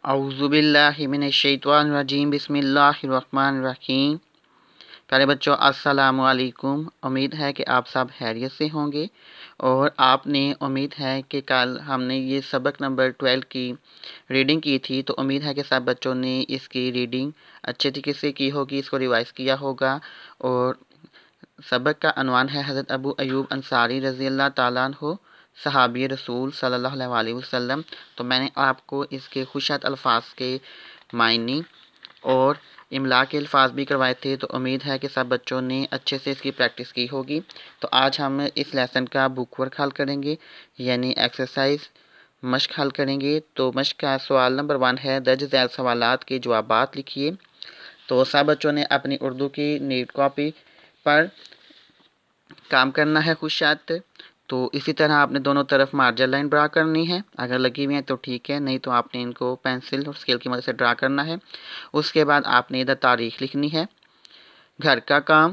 اعوذ باللہ من الشیطان الرجیم بسم اللہ الرحمن الرحیم۔ پیارے بچوں السلام علیکم۔ امید ہے کہ آپ سب خیریت سے ہوں گے اور آپ نے امید ہے کہ کل ہم نے یہ سبق نمبر 12 کی ریڈنگ کی تھی، تو امید ہے کہ سب بچوں نے اس کی ریڈنگ اچھے طریقے سے کی ہوگی، اس کو ریوائز کیا ہوگا۔ اور سبق کا عنوان ہے حضرت ابو ایوب انصاری رضی اللہ تعالیٰ عنہ، صحابی رسول صلی اللہ علیہ وسلم۔ تو میں نے آپ کو اس کے خوشات الفاظ کے معنی اور املا کے الفاظ بھی کروائے تھے، تو امید ہے کہ سب بچوں نے اچھے سے اس کی پریکٹس کی ہوگی۔ تو آج ہم اس لیسن کا بک ورک حل کریں گے، یعنی ایکسرسائز مشق حل کریں گے۔ تو مشق کا سوال نمبر 1 ہے، درج ذیل سوالات کے جوابات لکھیے۔ تو سب بچوں نے اپنی اردو کی نیٹ کاپی پر کام کرنا ہے خدشات۔ تو اسی طرح آپ نے دونوں طرف مارجن لائن ڈرا کرنی ہے، اگر لگی ہوئی ہیں تو ٹھیک ہے، نہیں تو آپ نے ان کو پینسل اور اسکیل کی مدد سے ڈرا کرنا ہے۔ اس کے بعد آپ نے ادھر تاریخ لکھنی ہے، گھر کا کام،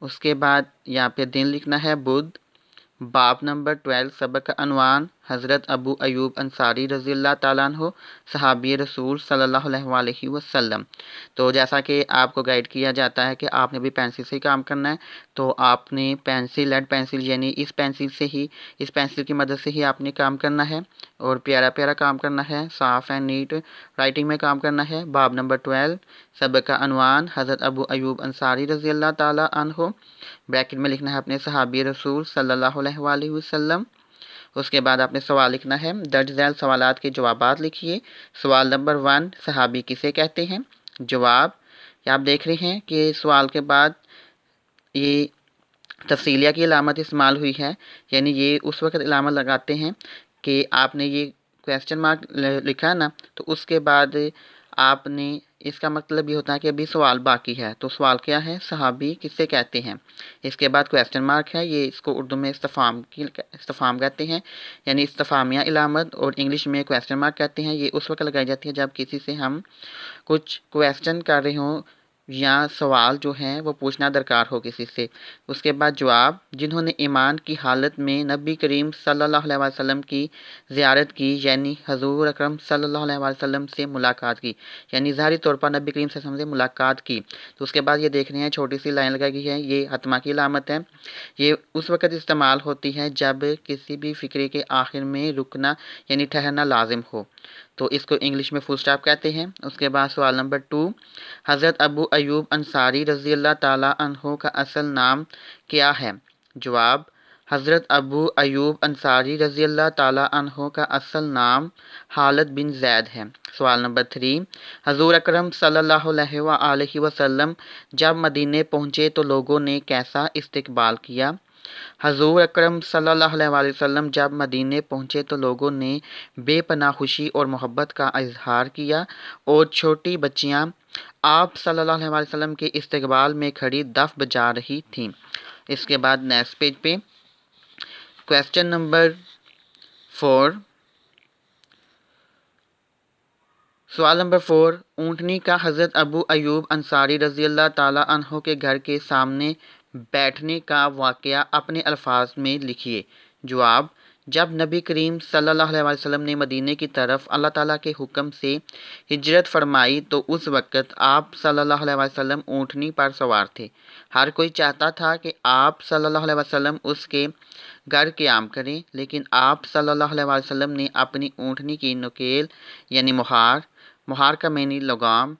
اس کے بعد یہاں پہ دن لکھنا ہے بدھ۔ باب نمبر 12 سبق کا عنوان حضرت ابو ایوب انصاری رضی اللہ تعالیٰ عنہ، صحابی رسول صلی اللہ علیہ وسلم۔ تو جیسا کہ آپ کو گائیڈ کیا جاتا ہے کہ آپ نے بھی پینسل سے ہی کام کرنا ہے، تو آپ نے پینسل لیڈ پینسل یعنی اس پینسل کی مدد سے ہی آپ نے کام کرنا ہے اور پیارا پیارا کام کرنا ہے، صاف اینڈ نیٹ رائٹنگ میں کام کرنا ہے۔ باب نمبر 12 سبق کا عنوان حضرت ابو ایوب انصاری رضی اللہ تعالیٰ عنہ، بریکٹ میں لکھنا ہے اپنے صحابی رسول صلی اللہ علیہ وسلم۔ اس کے بعد آپ نے سوال لکھنا ہے، درج ذیل سوالات کے جوابات لکھیے۔ سوال نمبر 1، صحابی کسے کہتے ہیں؟ جواب، آپ دیکھ رہے ہیں کہ سوال کے بعد یہ تفصیلیہ کی علامت استعمال ہوئی ہے، یعنی یہ اس وقت علامت لگاتے ہیں کہ آپ نے یہ کویسچن مارک لکھا ہے نا، تو اس کے بعد آپ نے اس کا مطلب یہ ہوتا ہے کہ ابھی سوال باقی ہے۔ تو سوال کیا ہے؟ صحابی کسے کہتے ہیں؟ اس کے بعد کویسچن مارک ہے، یہ اس کو اردو میں استفہام کہتے ہیں، یعنی استفہامیہ علامت، اور انگلش میں کویسچن مارک کہتے ہیں۔ یہ اس وقت لگائی جاتی ہے جب کسی سے ہم کچھ کویسچن کر رہے ہوں یا سوال جو ہیں وہ پوچھنا درکار ہو کسی سے۔ اس کے بعد جواب، جنہوں نے ایمان کی حالت میں نبی کریم صلی اللہ علیہ وسلم کی زیارت کی، یعنی حضور اکرم صلی اللہ علیہ وسلم سے ملاقات کی، یعنی ظاہری طور پر نبی کریم صلی اللہ علیہ وسلم سے ملاقات کی۔ تو اس کے بعد یہ دیکھ رہے ہیں چھوٹی سی لائن لگائی گئی ہے، یہ حتمہ کی علامت ہے۔ یہ اس وقت استعمال ہوتی ہے جب کسی بھی فقرے کے آخر میں رکنا یعنی ٹھہرنا لازم ہو، تو اس کو انگلش میں فل اسٹاپ کہتے ہیں۔ اس کے بعد سوال نمبر 2، حضرت ابو ایوب انصاری رضی اللہ تعالیٰ عنہ کا اصل نام کیا ہے؟ جواب، حضرت ابو ایوب انصاری رضی اللہ تعالیٰ عنہ کا اصل نام خالد بن زید ہے۔ سوال نمبر 3، حضور اکرم صلی اللہ علیہ وسلم جب مدینے پہنچے تو لوگوں نے کیسا استقبال کیا؟ حضور اکرم صلی اللہ علیہ وسلم جب مدینے پہنچے تو لوگوں نے بے پناہ خوشی اور محبت کا اظہار کیا، اور چھوٹی بچیاں آپ صلی اللہ علیہ وسلم کے استقبال میں کھڑی دف بجا رہی تھیں۔ اس کے بعد نیکسٹ پیج پہ کویسچن نمبر 4، سوال نمبر 4، اونٹنی کا حضرت ابو ایوب انصاری رضی اللہ تعالیٰ عنہ کے گھر کے سامنے بیٹھنے کا واقعہ اپنے الفاظ میں لکھیے۔ جواب، جب نبی کریم صلی اللہ علیہ وسلم نے مدینے کی طرف اللہ تعالیٰ کے حکم سے ہجرت فرمائی تو اس وقت آپ صلی اللہ علیہ وسلم اونٹنی پر سوار تھے۔ ہر کوئی چاہتا تھا کہ آپ صلی اللہ علیہ وسلم اس کے گھر قیام کریں، لیکن آپ صلی اللہ علیہ وسلم نے اپنی اونٹنی کی نکیل یعنی مہار کا معنی لگام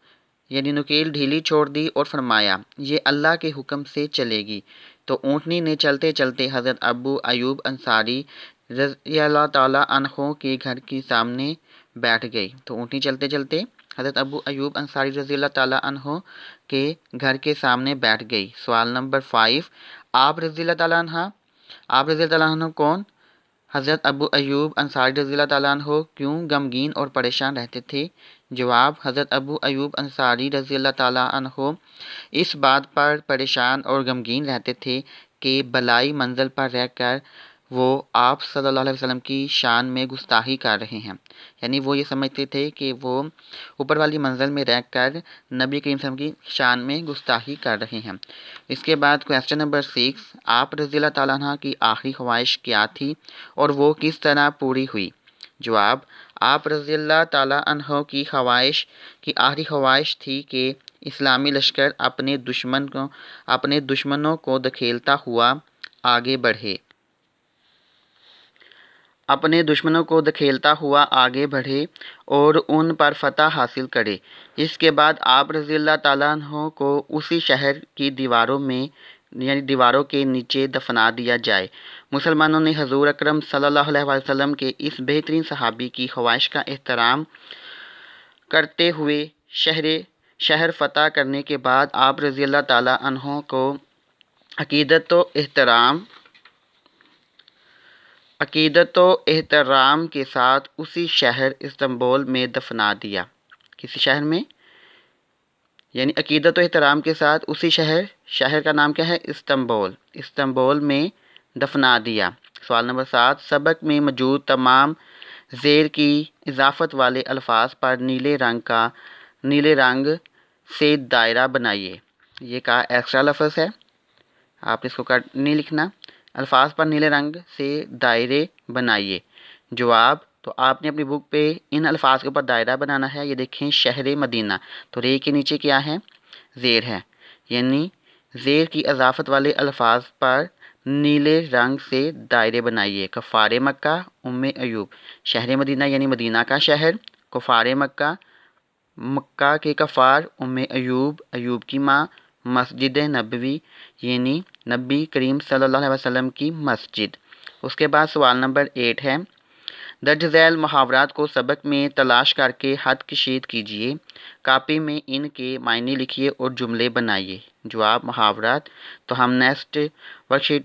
یعنی نکیل ڈھیلی چھوڑ دی اور فرمایا یہ اللہ کے حکم سے چلے گی۔ تو اونٹنی نے چلتے چلتے حضرت ابو ایوب انصاری رضی اللہ تعالیٰ عنہ کے گھر کے سامنے بیٹھ گئی۔ تو اونٹنی چلتے چلتے حضرت ابو ایوب انصاری رضی اللہ تعالیٰ عنہ کے گھر کے سامنے بیٹھ گئی۔ سوال نمبر 5، آپ رضی اللہ تعالیٰ عنہ کون؟ حضرت ابو ایوب انصاری رضی اللہ تعالیٰ عنہ کیوں غمگین اور پریشان رہتے تھے؟ جواب، حضرت ابو ایوب انصاری رضی اللہ تعالیٰ عنہ اس بات پر پریشان اور غمگین رہتے تھے کہ بلائی منزل پر رہ کر وہ آپ صلی اللہ علیہ وسلم کی شان میں گستاخی کر رہے ہیں، یعنی وہ یہ سمجھتے تھے کہ وہ اوپر والی منزل میں رہ کر نبی کریم صلی اللہ علیہ وسلم کی شان میں گستاخی کر رہے ہیں۔ اس کے بعد کویسچن نمبر 6، آپ رضی اللہ تعالیٰ عنہ کی آخری خواہش کیا تھی اور وہ کس طرح پوری ہوئی؟ جواب، آپ رضی اللہ تعالیٰ عنہ کی خواہش کی آخری خواہش تھی کہ اسلامی لشکر اپنے دشمنوں کو دھکیلتا ہوا آگے بڑھے اور ان پر فتح حاصل کرے۔ اس کے بعد آپ رضی اللہ تعالیٰ عنہ کو اسی شہر کی دیواروں کے نیچے دفنا دیا جائے۔ مسلمانوں نے حضور اکرم صلی اللہ علیہ وسلم کے اس بہترین صحابی کی خواہش کا احترام کرتے ہوئے شہر فتح کرنے کے بعد آپ رضی اللہ تعالیٰ عنہ کو عقیدت و احترام کے ساتھ اسی شہر استنبول میں دفنا دیا۔ کسی شہر میں عقیدت و احترام کے ساتھ اسی شہر کا نام کیا ہے؟ استنبول میں دفنا دیا۔ سوال نمبر 7، سبق میں موجود تمام زیر کی اضافت والے الفاظ پر نیلے رنگ سے دائرہ بنائیے۔ یہ کہا ایکسٹرا لفظ ہے، آپ اس کو کٹ نہیں لکھنا۔ الفاظ پر نیلے رنگ سے دائرے بنائیے۔ جواب، تو آپ نے اپنی بک پہ ان الفاظ کے اوپر دائرہ بنانا ہے۔ یہ دیکھیں شہر مدینہ، تو رے کے نیچے کیا ہے؟ زیر ہے، یعنی زیر کی اضافت والے الفاظ پر نیلے رنگ سے دائرے بنائیے۔ کفار مکہ، ایوب۔ شہر مدینہ یعنی مدینہ کا شہر، کفار مکہ کے کفار، ایوب کی ماں، مسجد نبوی یعنی نبی کریم صلی اللہ علیہ وسلم کی مسجد۔ اس کے بعد سوال نمبر 8 ہے، درج ذیل محاورات کو سبق میں تلاش کر کے خط کشید کیجیے، کاپی میں ان کے معنی لکھیے اور جملے بنائیے۔ جواب، محاورات تو ہم نیکسٹ ورک شیٹ